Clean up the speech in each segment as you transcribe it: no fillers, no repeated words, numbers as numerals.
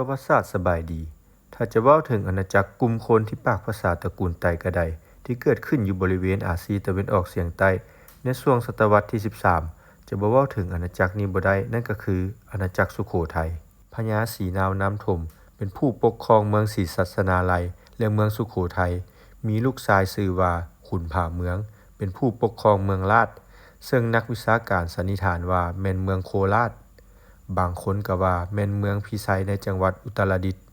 ประวัติศาสตร์สบายดีถ้าจะเว้าถึงอาณาจักรกลุ่มคนที่ปากภาษาตระกูลไตก็ได้ที่เกิดขึ้นอยู่บริเวณอาซีตะวันออกเฉียงใต้ในช่วงศตวรรษที่13จะบ่เว้าถึงอาณาจักรนี้บ่ได้นั่นก็คืออาณาจักรสุโขทัยพญาศรีนาวน้ำถมเป็นผู้ปกครองเมืองศรีศาสนาลัยและเมืองสุโขทัยมีลูกชายชื่อว่าขุนผาเมืองเป็นผู้ปกครองเมืองราชซึ่งนักวิชาการสันนิษฐานว่าแม่นเมืองโคราชบางคนก็ว่าแม่นเมืองพิไสในจังหวัดอุตรดิตถ์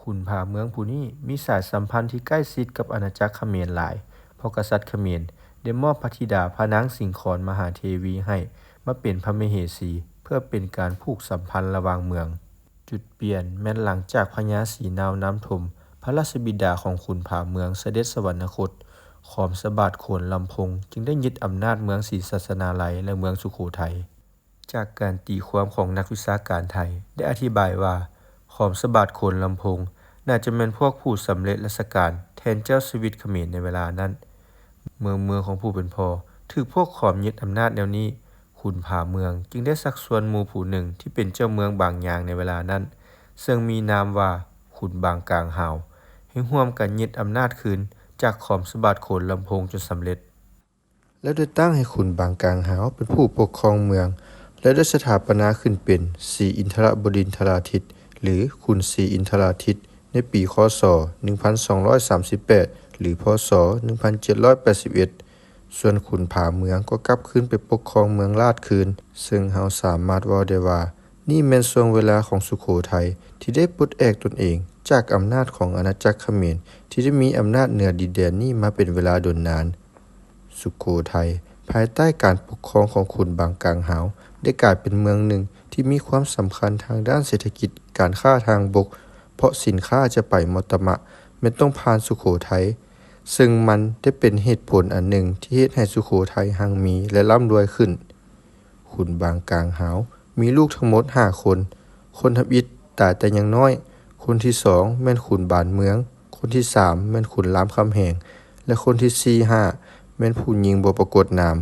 ขุนผาเมืองผู้นี้มีสายสัมพันธ์ที่ใกล้ชิดกับอาณาจักรเขมรหลายเพราะกษัตริย์เขมรได้มอบพระธิดาพระนางสิงขรมหาเทวีให้มาเป็นพระมเหสีเพื่อเป็นการผูกสัมพันธ์ระหว่างเมืองจุดเปลี่ยนแม้นหลังจากพญาศรีนาวน้ำถมพระราชบิดาของขุนผาเมืองเสด็จสวรรคตขอมสบาทโขนลำพงจึงได้ยึดอำนาจเมืองศรีศาสนาลัยและเมืองสุโขทัยจากการตีความของนักวิชาการไทยได้อธิบายว่าขอมสบาทโขนลำพงน่าจะเป็นพวกผู้สำเร็จราชการแทนเจ้าชีวิตเขมรในเวลานั้นเมืองของผู้เป็นพ่อถูกพวกขอมยึดอำนาจแนวนี้ขุนผาเมืองจึงได้สักส่วนหมู่ผู้หนึ่งที่เป็นเจ้าเมืองบางอย่างในเวลานั้นซึ่งมีนามว่าขุนบางกลางหาวให้ร่วมกันยึดอำนาจคืนจากขอมสบาทโขนลำพงจนสำเร็จและได้ตั้งให้ขุนบางกลางหาวเป็นผู้ปกครองเมืองและได้สถาปนาขึ้นเป็นศรีอินทรบดินทราทิตหรือขุนศรีอินทราทิตในปีคศ1238หรือพศ1781ส่วนขุนผาเมืองก็กลับขึ้นไปปกครองเมืองราชคืนซึ่งเฮาสามารถเว้าได้ว่านี่แม่นช่วงเวลาของสุโขทัยที่ได้ปลดแอกตนเองจากอำนาจของอาณาจักรเขมรที่ได้มีอำนาจเหนือดินแดนนี้มาเป็นเวลาดนนานสุโขทัยภายใต้การปกครองของขุนบางกลางหาวได้กลายเป็นเมืองหนึ่งที่มีความสำคัญทางด้านเศรษฐกิจการค้าทางบกเพราะสินค้าจะไปมอตมะไม่ต้องผ่านสุโขทัยซึ่งมันได้เป็นเหตุผลอันหนึ่งที่เฮ็ดให้สุโขทัยหั่งมีและร่ำรวยขึ้นขุนบางกลางหาวมีลูกทั้งหมด5คนคนทำอิฐตายแต่ยังน้อยคนที่2แม่นขุนบานเมืองคนที่3แม่นขุนรามคำแหงและคนที่4 5แม่นผู้หญิงบ่ปรากฏนาม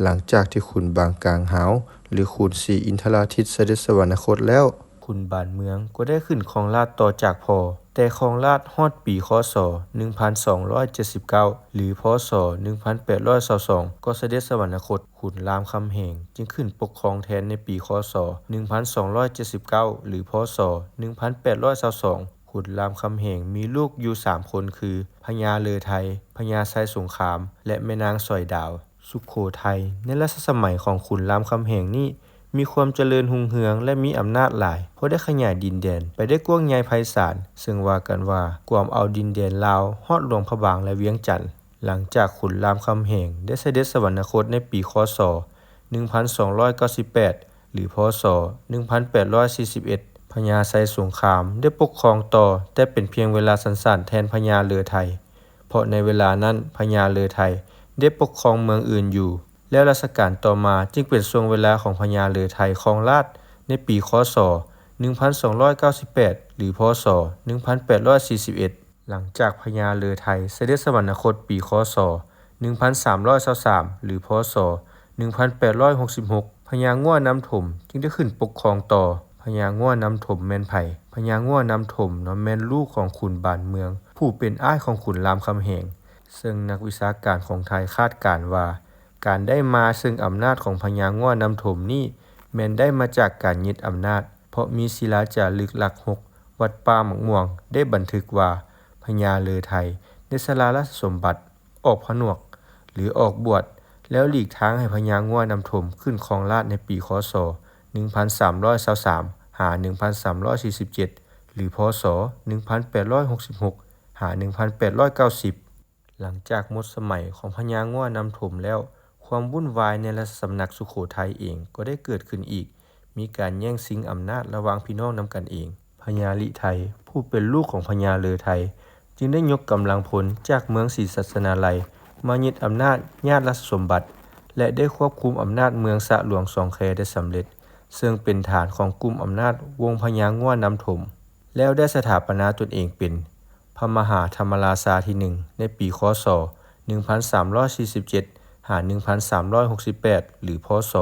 หลังจากที่ขุนบางกลางหาวหรือขุนศรีอินทราทิตเสด็จสวรรคตแล้วขุนบานเมืองก็ได้ขึ้นครองราชต่อจากพ่อแต่ครองราชฮอดปีคศ1279หรือพศ1822ก็เสด็จสวรรคตขุนรามคำแหงจึงขึ้นปกครองแทนในปีคศ1279หรือพศ1822ขุนรามคำแหงมีลูกอยู่3คนคือพญาเลอไทยพญาไซสงครามและแม่นางสอยดาวสุโขทัยในรัชสมัยของขุนรามคำแหงนี้มีความเจริญรุ่งเรืองและมีอำนาจหลายเพราะได้ขยายดินแดนไปได้กว้างใหญ่ไพศาลซึ่งว่ากันว่ากวมเอาดินแดนลาวฮอดหลวงพระบางและเวียงจันทน์หลังจากขุนรามคำแหงได้เสด็จสวรรคตในปีคศ1298หรือพศ1841พญาไซสงครามได้ปกครองต่อแต่เป็นเพียงเวลาสั้นๆแทนพญาเลอไทยเพราะในเวลานั้นพญาเลอไทยได้ปกครองเมืองอื่นอยู่แล้วรัชกาลต่อมาจึงเป็นช่วงเวลาของพญาเลอไทยครองราชย์ในปีคศ1298หรือพศ1841หลังจากพญาเลอไทยเสด็จสวรรคตปีคศ1323หรือพศ1866พญางั่วน้ำถมจึงได้ขึ้นปกครองต่อพญางั่วน้ำถมแม่นไผพญางั่วน้ำถมแม่นลูกของขุนบานเมืองผู้เป็นอ้ายของขุนรามคำแหงซึ่งนักวิชาการของไทยคาดการณ์ว่าการได้มาซึ่งอำนาจของพญางั่วน้ำถมนี้แม้นได้มาจากการยึดอำนาจเพราะมีศิลาจารึกหลัก6วัดป่าหมกม่วงได้บันทึกว่าพญาเลอไทยได้สละราชสมบัติออกผนวกหรือออกบวชแล้วหลีกทางให้พญางั่วน้ำถมขึ้นครองราชย์ในปีคศ1323หา1347หรือพศ1866หา1890หลังจากหมดสมัยของพญางั่วน้ำถมแล้วความวุ่นวายในราชสำนักสุโขทัยเองก็ได้เกิดขึ้นอีกมีการแย่งชิงอำนาจระหว่างพี่น้องนำกันเองพญาลิไทยผู้เป็นลูกของพญาเลอไทยจึงได้ยกกำลังพลจากเมืองศรีศาสนาลัยมายึดอำนาจญาติราชสมบัติและได้ควบคุมอำนาจเมืองสะหลวงสองแคได้สำเร็จซึ่งเป็นฐานของกลุ่มอำนาจวงพญางั่วน้ำถมแล้วได้สถาปนาตนเองเป็นพระมหาธรรมราชาที่1ในปีคศ1347หา1368หรือพศ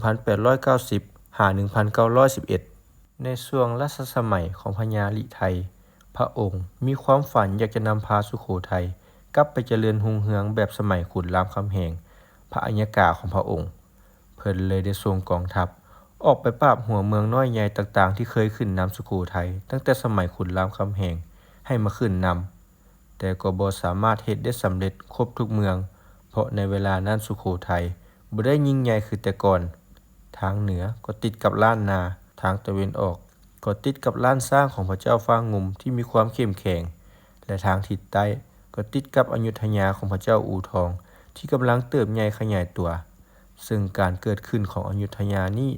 1890หา1911 ในช่วงรัชสมัยของพญาลิไทยพระองค์มีความฝันอยากจะนำพาสุโขทัยกลับไปเจริญรุ่งเรืองแบบสมัยขุนรามคำแหงพระอัญญาของพระองค์เพิ่นเลยได้ส่งกองทัพออกไปปราบหัวเมืองน้อยใหญ่ต่างๆที่เคยขึ้นนำสุโขทัยตั้งแต่สมัยขุนรามคำแหงให้มาขึ้นนำแต่ก็บ่สามารถเฮ็ดได้สำเร็จครบทุกเมืองเพราะในเวลานั้นสุโขทัยบ่ได้ยิ่งใหญ่คือแต่ก่อนทางเหนือก็ติดกับล้านนาทางตะวันออกก็ติดกับล้านสร้างของพระเจ้าฟ้างุมที่มีความเข้มแข็งและทางทิศใต้ก็ติดกับอยุธยาของพระเจ้าอู่ทองที่กำลังเติบใหญ่ขยายตัวซึ่งการเกิดขึ้นของอยุธยานี้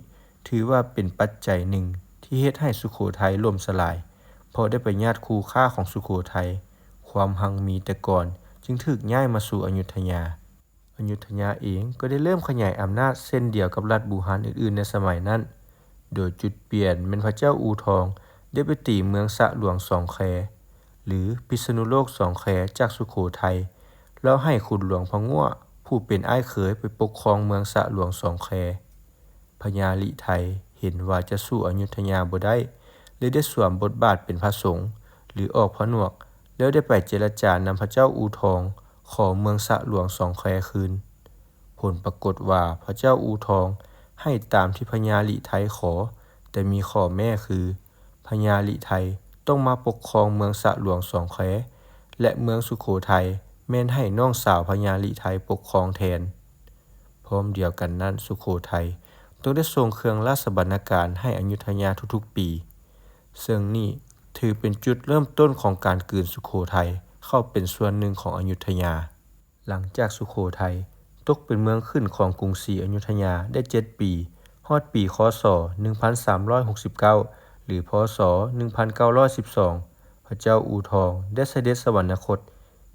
ถือว่าเป็นปัจจัยหนึ่งที่เฮ็ดให้สุโขทัยล่มสลายเพราะได้ไปญาติคู่ค่าของสุโขทัยความหังมีแต่ก่อนจึงถูกย้ายมาสู่อยุธยาอยุธยาเองก็ได้เริ่มขยายอำนาจเส้นเดียวกับรัฐบูหานอื่นๆในสมัยนั้นโดยจุดเปลี่ยนเป็นพระเจ้าอู่ทองได้ไปตีเมืองสะหลวงสองแคหรือพิษณุโลกสองแคจากสุโขทัยแล้วให้ขุนหลวงพะงั่วผู้เป็นอ้ายเขยไปปกครองเมืองสะหลวงสองแคพญาลิไทยเห็นว่าจะสู้อยุธยาบ่ได้เลยได้สวมบทบาทเป็นพระสงฆ์หรือออกผนวกแล้วได้ไปเจรจานำพระเจ้าอู่ทองขอเมืองสะหลวงสองแคคืนผลปรากฏว่าพระเจ้าอู่ทองให้ตามที่พญาลิไทยขอแต่มีข้อแม้คือพญาลิไทยต้องมาปกครองเมืองสะหลวงสองแคและเมืองสุโขทัยแม่นให้น้องสาวพญาลิไทยปกครองแทนพร้อมเดียวกันนั้นสุโขทัยต้องได้ส่งเครื่องราชบรรณาการให้อยุธยาทุกๆปีซึ่งนี่ถือเป็นจุดเริ่มต้นของการกลืนสุโขทัยเข้าเป็นส่วนหนึ่งของอยุธยาหลังจากสุโขทัยตกเป็นเมืองขึ้นของกรุงศรีอยุธยาได้7ปีฮอดปีคศ1369หรือพศ1912พระเจ้าอู่ทองได้เสด็จสวรรคต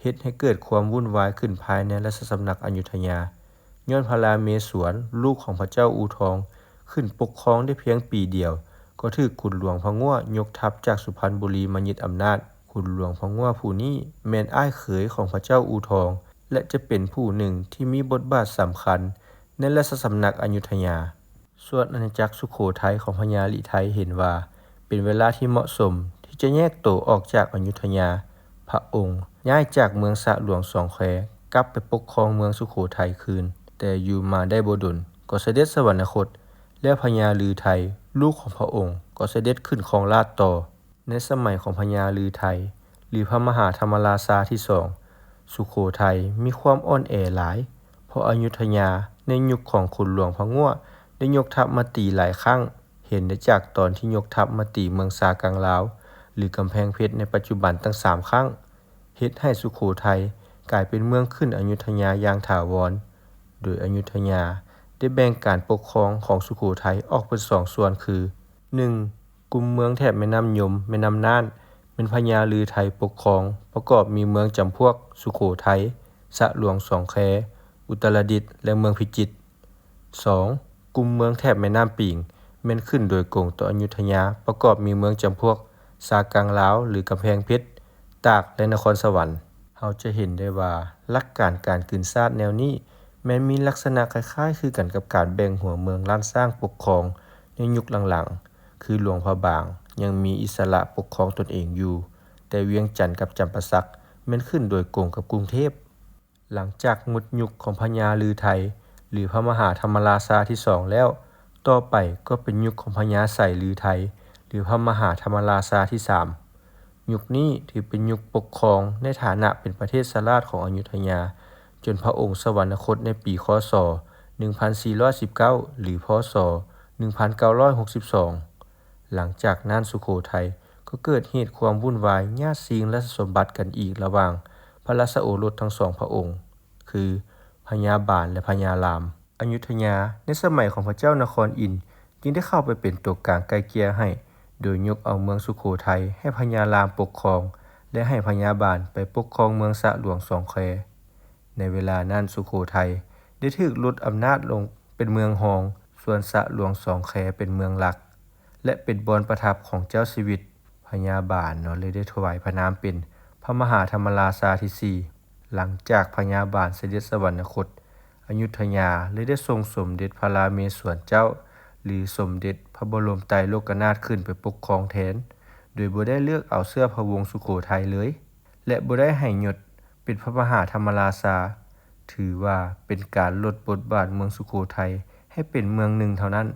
เฮ็ดให้เกิดความวุ่นวายขึ้นภายในราชสำนักอยุธยาย้อนพระราเมศวรลูกของพระเจ้าอู่ทองขึ้นปกครองได้เพียงปีเดียวก็ถูกขุนหลวงพะงั่วยกทัพจากสุพรรณบุรีมายึดอำนาจขุนหลวงพะงั่วผู้นี้แม่นอ้ายเขยของพระเจ้าอู่ทองและจะเป็นผู้หนึ่งที่มีบทบาทสำคัญในราชสำนักอยุธยาส่วนอาณาจักรสุโขทัยของพญาลิไทยเห็นว่าเป็นเวลาที่เหมาะสมที่จะแยกโตวออกจากอยุธยาพระองค์ย้ายจากเมืองสะหลวงสองแควกลับไปปกครองเมืองสุโขทัยคืนแต่อยู่มาได้บ่ดลก็เสด็จสวรรคตและพญาลือไทยลูกของพระองค์ก็เสด็จขึ้นครองราชย์ต่อในสมัยของพญาลือไทยหรือพระมหาธรรมราชาที่2สุโขทัยมีความอ่อนแอหลายเพราะอยุธยาในยุคของขุนหลวงพะงั่วได้ยกทัพมาตีหลายครั้งเห็นได้จากตอนที่ยกทัพมาตีเมืองสากลางลาวหรือกำแพงเพชรในปัจจุบันตั้ง3ครั้งเฮ็ดให้สุโขทัยกลายเป็นเมืองขึ้นอยุธยาอย่างถาวรโดยอยุธยาได้แบ่งการปกครองของสุโขทัยออกเป็น2ส่วนคือ 1. กลุ่มเมืองแถบแม่น้ำยมแม่น้ำน่านเป็นพญาลือไทยปกครองประกอบมีเมืองจำพวกสุโขทัยสะหลวงสองแคอุตรดิตถ์และเมืองพิจิตร 2. กลุ่มเมืองแถบแม่น้ำปิงแม่นขึ้นโดยกงต่ออยุธยาประกอบมีเมืองจำพวกสากลางลาวหรือกำแพงเพชรตากและนครสวรรค์เฮาจะเห็นได้ว่าหลักการการกลืนชาติแนวนี้แม้มีลักษณะคล้ายๆคือกันกับการแบ่งหัวเมืองล้านสร้างปกครองในยุคหลังๆคือหลวงพระบางยังมีอิสระปกครองตนเองอยู่แต่เวียงจันทน์กับจำปาสักแม่นขึ้นโดยกงกับกรุงเทพหลังจากหมดยุคของพญาลือไทยหรือพระมหาธรรมราชาที่2แล้วต่อไปก็เป็นยุคของพญาไสลือไทยหรือพระมหาธรรมราชาที่3ยุคนี้ถือเป็นยุคปกครองในฐานะเป็นประเทศสราชของอยุธยาจนพระองค์สวรรคตในปีคศ1419หรือพศ1962หลังจากนั้นสุโขทัยก็เกิดเหตุความวุ่นวายญาติชิงราชสมบัติกันอีกระหว่างพระราชโอรสทั้ง2พระองค์คือพญาบาลและพญารามอยุธยาในสมัยของพระเจ้านครอินทร์จึงได้เข้าไปเป็นตัวกลางไกลเกลี่ยให้โดยยกเอาเมืองสุโขทัยให้พญารามปกครองและให้พญาบาลไปปกครองเมืองสะหลวงสองแควในเวลานั้นสุโขทัยได้ถูกลดอำนาจลงเป็นเมืองรองส่วนสะหลวงสองแควเป็นเมืองหลักและเป็นบอนประทับของเจ้าชีวิตพญาบาลเลยได้ถวายพระนามเป็นพระมหาธรรมราชาที่4หลังจากพญาบาลเสด็จสวรรคตอยุธยาเลยได้ทรงสมเด็จพระราเมศวรเจ้าหรือสมเด็จ พระบรมไตรโลกนาถขึ้นไปปกครองแทนโดยบ่ได้เลือกเอาเสื้อพระวงศ์สุโขทัยเลยและบ่ได้ให้ยศเป็นพระมหาธรรมราชาถือว่าเป็นการลดบทบาทเมืองสุโขทัยให้เป็นเมืองหนึ่งเท่านั้น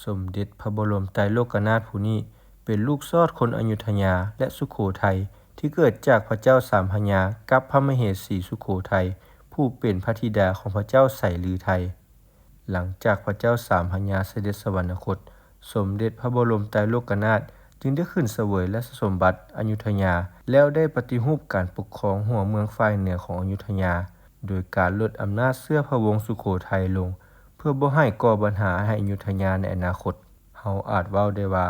สมเด็จพระบรมไตรโลกนาถผู้นี้เป็นลูกซอดคนอยุธยาและสุโขทัยที่เกิดจากพระเจ้าสามพญากับพระมเหสีสุโขทัยผู้เป็นพระธิดาของพระเจ้าไสลือไทยหลังจากพระเจ้าสามพญาเสด็จสวรรคตสมเด็จพระบรมไตรโลกนาถจึงได้ขึ้นเสวยราชสมบัติอยุธยาแล้วได้ปฏิรูปการปกครองหัวเมืองฝ่ายเหนือของอยุธยาโดยการลดอำนาจเสื้อพระวงศ์สุโขทัยลงเพื่อบ่ให้ก่อปัญหาให้อยุธยาในอนาคตเฮาอาจเว้าได้ว่า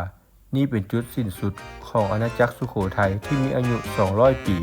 นี่เป็นจุดสิ้นสุดของอาณาจักรสุโขทัยที่มีอายุ200 ปี